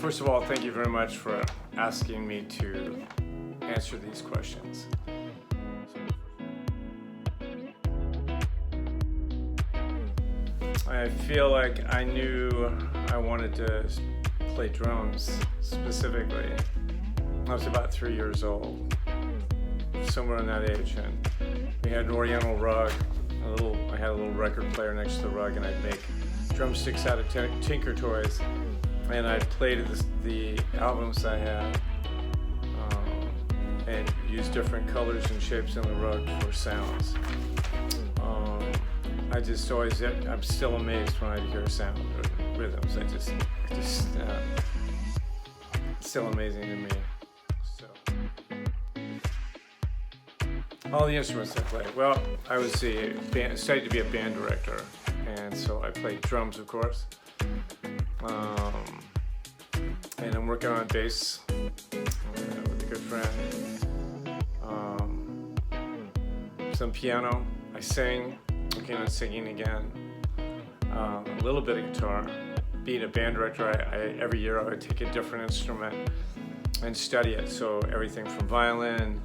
First of all, thank you very much for asking me to answer these questions. I feel like I knew I wanted to play drums specifically. I was about 3 years old, somewhere in that age, and we had an Oriental rug. I had a little record player next to the rug, and I'd make drumsticks out of Tinker Toys, and I played the albums I had and used different colors and shapes in the rug for sounds. I'm still amazed when I hear sound or rhythms. It's still amazing to me. So, all the instruments I played. Well, I was studied to be a band director, and so I played drums, of course. And I'm working on bass with a good friend. Some piano. I sing. Working on singing again. A little bit of guitar. Being a band director, every year I would take a different instrument and study it. So everything from violin,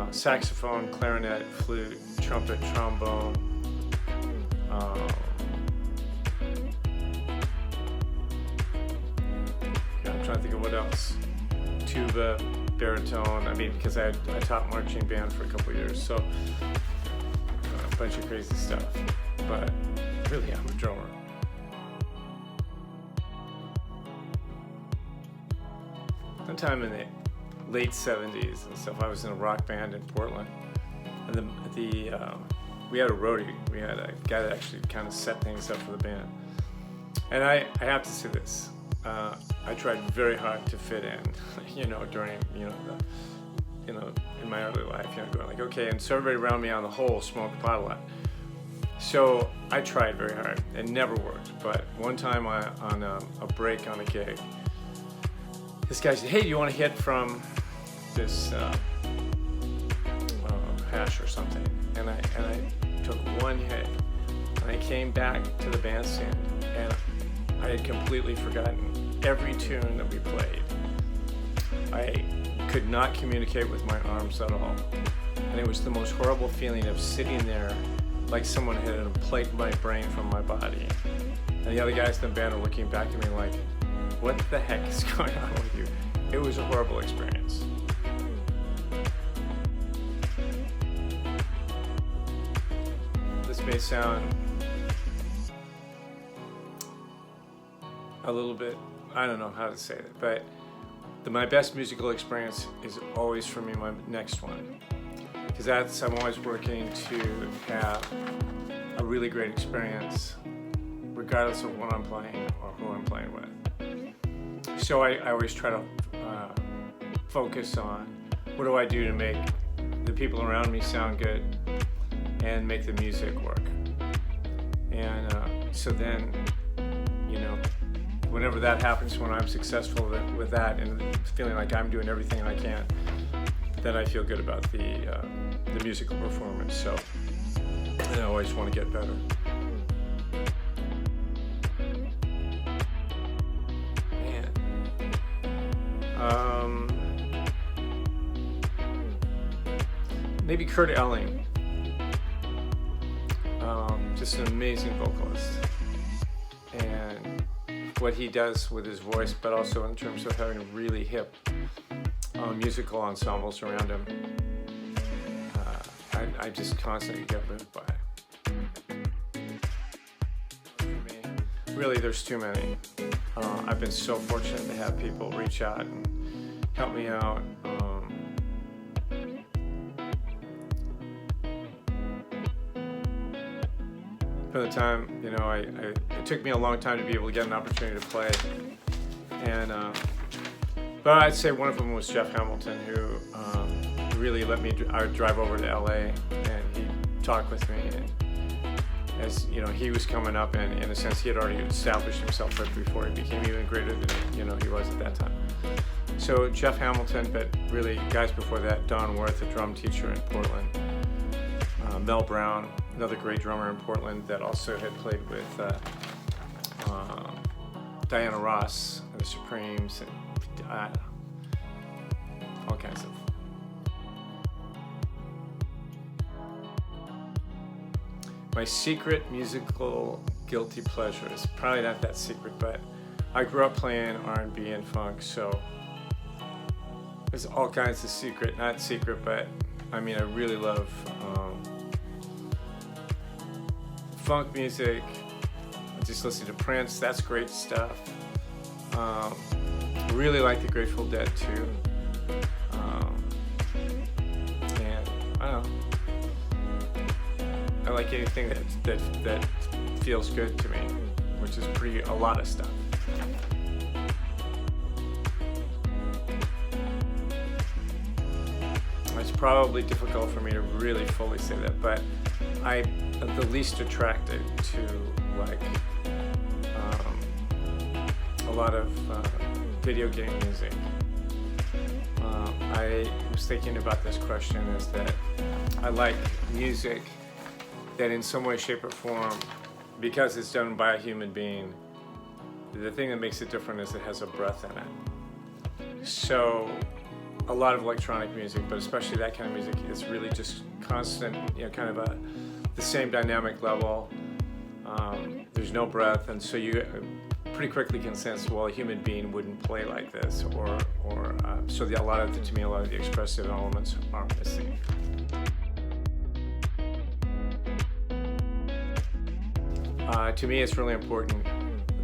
saxophone, clarinet, flute, trumpet, trombone. I'm trying to think of what else. Tuba, baritone. Because I taught marching band for a couple of years, so a bunch of crazy stuff. But really, I'm a drummer. Sometime in the late 70s and stuff, I was in a rock band in Portland, and we had a roadie. We had a guy that actually kind of set things up for the band. And I have to say this. I tried very hard to fit in, during, in my early life, going like, okay, and so everybody around me on the whole smoked pot a lot. So I tried very hard. It never worked. But one time on a break on a gig, this guy said, hey, do you want to hit from this hash or something? And I took one hit, and I came back to the bandstand, and I had completely forgotten every tune that we played. I could not communicate with my arms at all. And it was the most horrible feeling of sitting there like someone had unplugged my brain from my body. And the other guys in the band are looking back at me like, what the heck is going on with you? It was a horrible experience. This may sound a little bit, I don't know how to say it, but my best musical experience is always for me my next one, because I'm always working to have a really great experience regardless of what I'm playing or who I'm playing with. So I always try to focus on what do I do to make the people around me sound good and make the music work. And so then, whenever that happens, when I'm successful with that and feeling like I'm doing everything I can, then I feel good about the musical performance. So, and I always want to get better. Maybe Kurt Elling, just an amazing vocalist, and what he does with his voice, but also in terms of having really hip musical ensembles around him, I just constantly get moved by. For me, really, there's too many. I've been so fortunate to have people reach out and help me out. From the time, it took me a long time to be able to get an opportunity to play, and but I'd say one of them was Jeff Hamilton, who really let me. I would drive over to LA, and he'd talk with me, and as he was coming up, and in a sense, he had already established himself right before he became even greater than he was at that time. So Jeff Hamilton, but really guys before that, Don Worth, a drum teacher in Portland, Mel Brown, another great drummer in Portland that also had played with Diana Ross and the Supremes, and all kinds of. My secret musical guilty pleasure is probably not that secret, but I grew up playing R&B and funk, so there's all kinds of secret, not secret, but I mean, I really love funk music. I just listen to Prince, that's great stuff. Really like the Grateful Dead too. And I don't know. I like anything that feels good to me, which is a lot of stuff. It's probably difficult for me to really fully say that, but I'm the least attracted to like a lot of video game music. I was thinking about this question is that I like music that in some way, shape, or form, because it's done by a human being, the thing that makes it different is it has a breath in it. So a lot of electronic music, but especially that kind of music, is really just constant, kind of the same dynamic level. There's no breath, and so you pretty quickly can sense, well, a human being wouldn't play like this, so a lot of the expressive elements are missing. To me, it's really important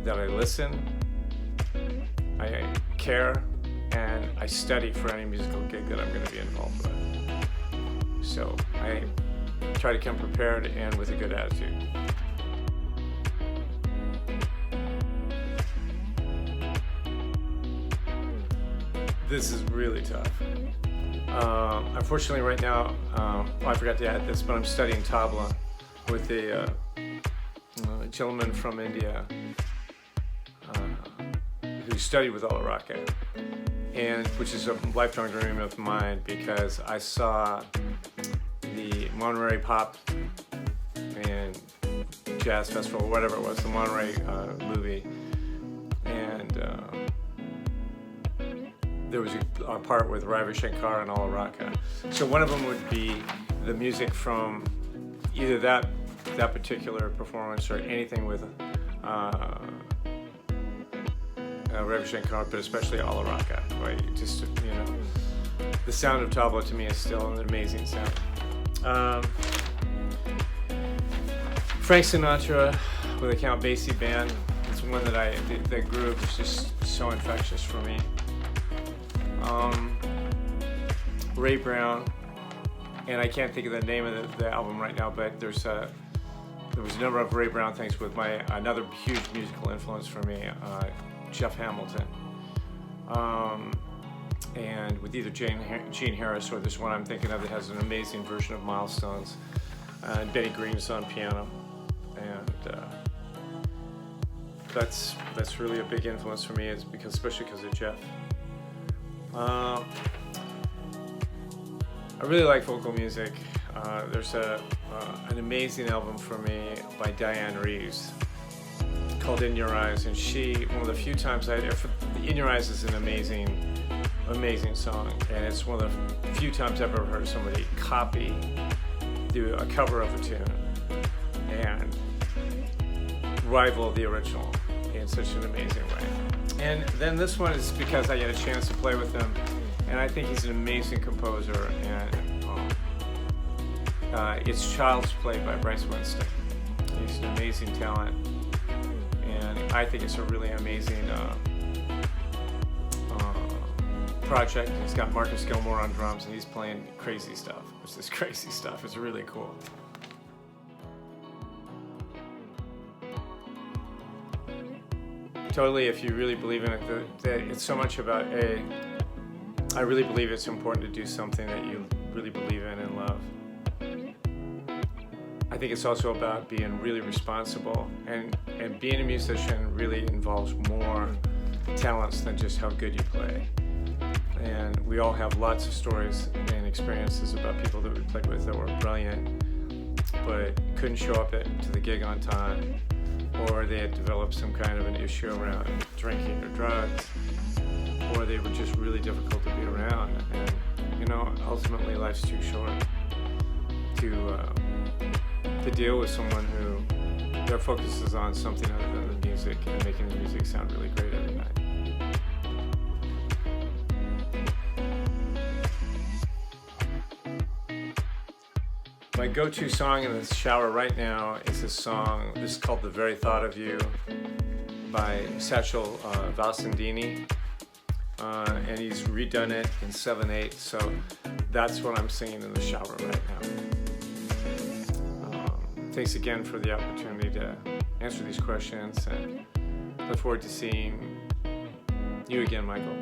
that I listen, I care, and I study for any musical gig that I'm going to be involved with. So I try to come prepared and with a good attitude. This is really tough. Unfortunately, right now, I forgot to add this, but I'm studying tabla with a gentleman from India who studied with Ala Raka, and which is a lifelong dream of mine because I saw the Monterey Pop and Jazz Festival, or whatever it was, the Monterey movie, and there was a part with Ravi Shankar and Ala Raka. So one of them would be the music from either that particular performance or anything with Ravi Shankar, but especially Ala Raka. Right? Just the sound of tabla to me is still an amazing sound. Frank Sinatra with a Count Basie band. It's one that the groove is just so infectious for me. Ray Brown, and I can't think of the name of the album right now, but there was a number of Ray Brown things with another huge musical influence for me, Jeff Hamilton, and with either Gene Harris or this one I'm thinking of that has an amazing version of Milestones, and Benny Green's on piano, and that's really a big influence for me, especially because of Jeff. I really like vocal music. There's an amazing album for me by Diane Reeves called In Your Eyes, and one of the few times In Your Eyes is an amazing song, and it's one of the few times I've ever heard somebody do a cover of a tune and rival the original in such an amazing way. And then this one is because I get a chance to play with him, and I think he's an amazing composer, and it's Child's Play by Bryce Winston. He's an amazing talent, and I think it's a really amazing project. He's got Marcus Gilmore on drums, and he's playing crazy stuff. It's just crazy stuff. It's really cool. Totally, if you really believe in it, that it's so much about I really believe it's important to do something that you really believe in and love. I think it's also about being really responsible, and being a musician really involves more talents than just how good you play. And we all have lots of stories and experiences about people that we played with that were brilliant, but couldn't show up to the gig on time, or they had developed some kind of an issue around drinking or drugs, or they were just really difficult to be around. And you know, ultimately life's too short to deal with someone who their focus is on something other than the music and making the music sound really great every night. My go-to song in the shower right now is this song. This is called "The Very Thought of You" by Satchel Valsandini, and he's redone it in 7/8. So that's what I'm singing in the shower right now. Thanks again for the opportunity to answer these questions, and look forward to seeing you again, Michael.